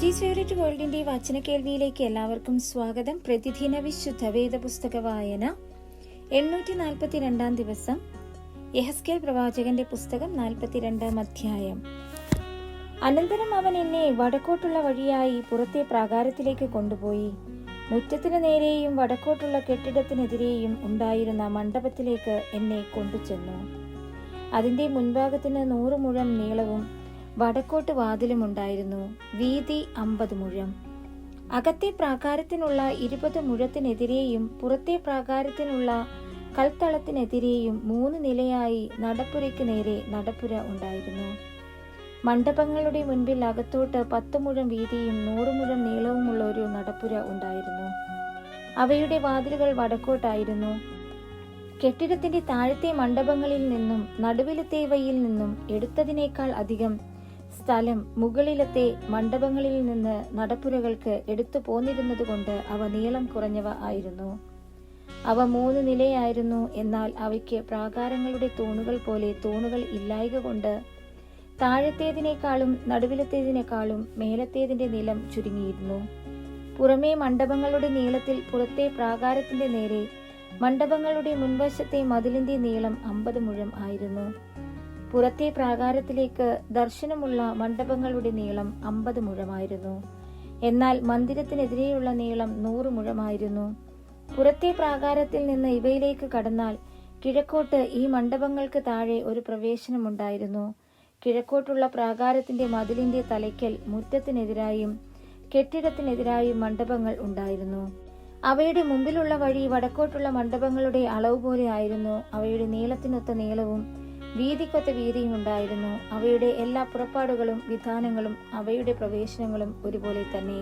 Suji's favourite വേൾഡിന്റെ വാചന കേൾവിയിലേക്ക് എല്ലാവർക്കും സ്വാഗതം. പ്രതിദിന വിശുദ്ധ വേദപുസ്തക വായന 842 ദിവസം. യെഹെസ്കേൽ പ്രവാചകന്റെ പുസ്തകം 42 അധ്യായം. അനന്തരം അവൻ എന്നെ വടക്കോട്ടുള്ള വഴിയായി പുറത്തെ പ്രാകാരത്തിലേക്ക് കൊണ്ടുപോയി. മുറ്റത്തിന് നേരെയും വടക്കോട്ടുള്ള കെട്ടിടത്തിനെതിരെയും ഉണ്ടായിരുന്ന മണ്ഡപത്തിലേക്ക് എന്നെ കൊണ്ടുചെന്നു. അതിന്റെ മുൻഭാഗത്തിന് 100 മുഴം നീളവും വടക്കോട്ട് വാതിലും ഉണ്ടായിരുന്നു. വീതി 50 മുഴം. അകത്തെ പ്രാകാരത്തിനുള്ള 20 മുഴത്തിനെതിരെയും പുറത്തെ പ്രാകാരത്തിനുള്ള കൽത്തളത്തിനെതിരെയും 3 നിലയായി നടപ്പുരയ്ക്ക് നേരെ നടപ്പുര ഉണ്ടായിരുന്നു. മണ്ഡപങ്ങളുടെ മുൻപിൽ അകത്തോട്ട് 10 മുഴം വീതിയും 100 മുഴം നീളവുമുള്ള ഒരു നടപ്പുര ഉണ്ടായിരുന്നു. അവയുടെ വാതിലുകൾ വടക്കോട്ടായിരുന്നു. കെട്ടിടത്തിന്റെ താഴത്തെ മണ്ഡപങ്ങളിൽ നിന്നും നടുവിലത്തേവയിൽ നിന്നും എടുത്തതിനേക്കാൾ അധികം സ്ഥലം മുകളിലത്തെ മണ്ഡപങ്ങളിൽ നിന്ന് നടപ്പുരകൾക്ക് എടുത്തു പോന്നിരുന്നതുകൊണ്ട് അവ നീളം കുറഞ്ഞവ ആയിരുന്നു. അവ 3 നിലയായിരുന്നു. എന്നാൽ അവയ്ക്ക് പ്രാകാരങ്ങളുടെ തൂണുകൾ പോലെ തൂണുകൾ ഇല്ലായ്ക കൊണ്ട് താഴത്തേതിനേക്കാളും നടുവിലത്തേതിനേക്കാളും മേലത്തേതിന്റെ നീളം ചുരുങ്ങിയിരുന്നു. പുറമേ മണ്ഡപങ്ങളുടെ നീളത്തിൽ പുറത്തെ പ്രാകാരത്തിന്റെ നേരെ മണ്ഡപങ്ങളുടെ മുൻവശത്തെ മതിലിന്റെ നീളം 50 മുഴം ആയിരുന്നു. പുറത്തെ പ്രാകാരത്തിലേക്ക് ദർശനമുള്ള മണ്ഡപങ്ങളുടെ നീളം 50 മുഴമായിരുന്നു. എന്നാൽ മന്ദിരത്തിനെതിരെയുള്ള നീളം 100 മുഴമായിരുന്നു. പുറത്തെ പ്രാകാരത്തിൽ നിന്ന് ഇവയിലേക്ക് കടന്നാൽ കിഴക്കോട്ട് ഈ മണ്ഡപങ്ങൾക്ക് താഴെ ഒരു പ്രവേശനമുണ്ടായിരുന്നു. കിഴക്കോട്ടുള്ള പ്രാകാരത്തിന്റെ മതിലിന്റെ തലയ്ക്കൽ മുറ്റത്തിനെതിരായും കെട്ടിടത്തിനെതിരായും മണ്ഡപങ്ങൾ ഉണ്ടായിരുന്നു. അവയുടെ മുമ്പിലുള്ള വഴി വടക്കോട്ടുള്ള മണ്ഡപങ്ങളുടെ അളവ് പോലെ ആയിരുന്നു. അവയുടെ നീളത്തിനൊത്ത നീളവും വീതിക്കൊത്ത വീതിയും ഉണ്ടായിരുന്നു. അവയുടെ എല്ലാ പുറപ്പാടുകളും വിധാനങ്ങളും അവയുടെ പ്രവേശനങ്ങളും ഒരുപോലെ തന്നെ.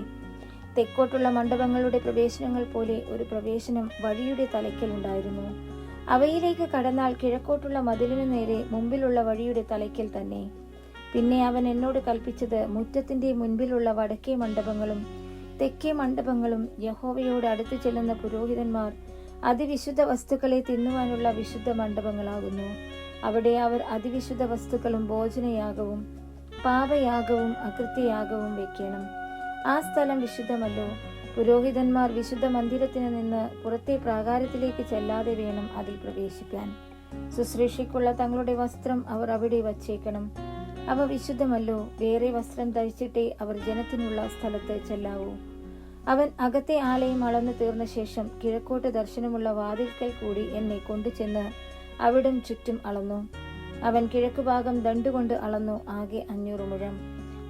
തെക്കോട്ടുള്ള മണ്ഡപങ്ങളുടെ പ്രവേശനങ്ങൾ പോലെ ഒരു പ്രവേശനം വഴിയുടെ തലയ്ക്കൽ ഉണ്ടായിരുന്നു. അവയിലേക്ക് കടന്നാൽ കിഴക്കോട്ടുള്ള മതിലിനു നേരെ മുമ്പിലുള്ള വഴിയുടെ തലയ്ക്കൽ തന്നെ. പിന്നെ അവൻ എന്നോട് കൽപ്പിച്ചത്, മുറ്റത്തിന്റെ മുൻപിലുള്ള വടക്കേ മണ്ഡപങ്ങളും തെക്കേ മണ്ഡപങ്ങളും യഹോവയോട് അടുത്തു ചെല്ലുന്ന പുരോഹിതന്മാർ അതിവിശുദ്ധ വസ്തുക്കളെ തിന്നുവാനുള്ള വിശുദ്ധ മണ്ഡപങ്ങളാകുന്നു. അവിടെ അവർ അതിവിശുദ്ധ വസ്തുക്കളും ഭോജനയാഗവും പാപയാഗവും അകൃത്യയാഗവും വെക്കണം. ആ സ്ഥലം വിശുദ്ധമല്ലോ. പുരോഹിതന്മാർ വിശുദ്ധ മന്ദിരത്തിന് നിന്ന് പുറത്തെ പ്രാകാരത്തിലേക്ക് ചെല്ലാതെ വേണം അതിൽ പ്രവേശിക്കാൻ. ശുശ്രൂഷയ്ക്കുള്ള തങ്ങളുടെ വസ്ത്രം അവർ അവിടെ വച്ചേക്കണം. അവ വിശുദ്ധമല്ലോ. വേറെ വസ്ത്രം ധരിച്ചിട്ടേ അവർ ജനത്തിനുള്ള സ്ഥലത്ത് ചെല്ലാവൂ. അവൻ അകത്തെ ആലയം അളന്നു തീർന്ന ശേഷം കിഴക്കോട്ട് ദർശനമുള്ള വാതിൽക്കൽ കൂടി എന്നെ കൊണ്ടുചെന്ന് അവിടം ചുറ്റും അളന്നു. അവൻ കിഴക്കുഭാഗം ദണ്ടുകൊണ്ട് അളന്നു, ആകെ 500 മുഴം.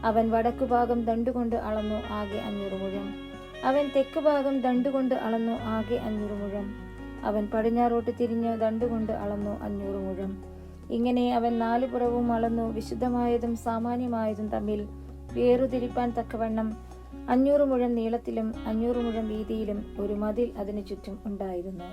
അവൻ വടക്കുഭാഗം ദണ്ടുകൊണ്ട് അളന്നു, ആകെ 500 മുഴം. അവൻ തെക്കുഭാഗം ദണ്ടുകൊണ്ട് അളന്നു, ആകെ 500 മുഴം. അവൻ പടിഞ്ഞാറോട്ട് തിരിഞ്ഞ് ദണ്ടുകൊണ്ട് അളന്നു, 500 മുഴം. ഇങ്ങനെ അവൻ 4 പുറവും അളന്നു. വിശുദ്ധമായതും സാമാന്യമായതും തമ്മിൽ വേറുതിരിപ്പാൻ തക്കവണ്ണം 500 മുഴം നീളത്തിലും 500 മുഴം വീതിയിലും ഒരു മതിൽ അതിനു ചുറ്റും ഉണ്ടായിരുന്നു.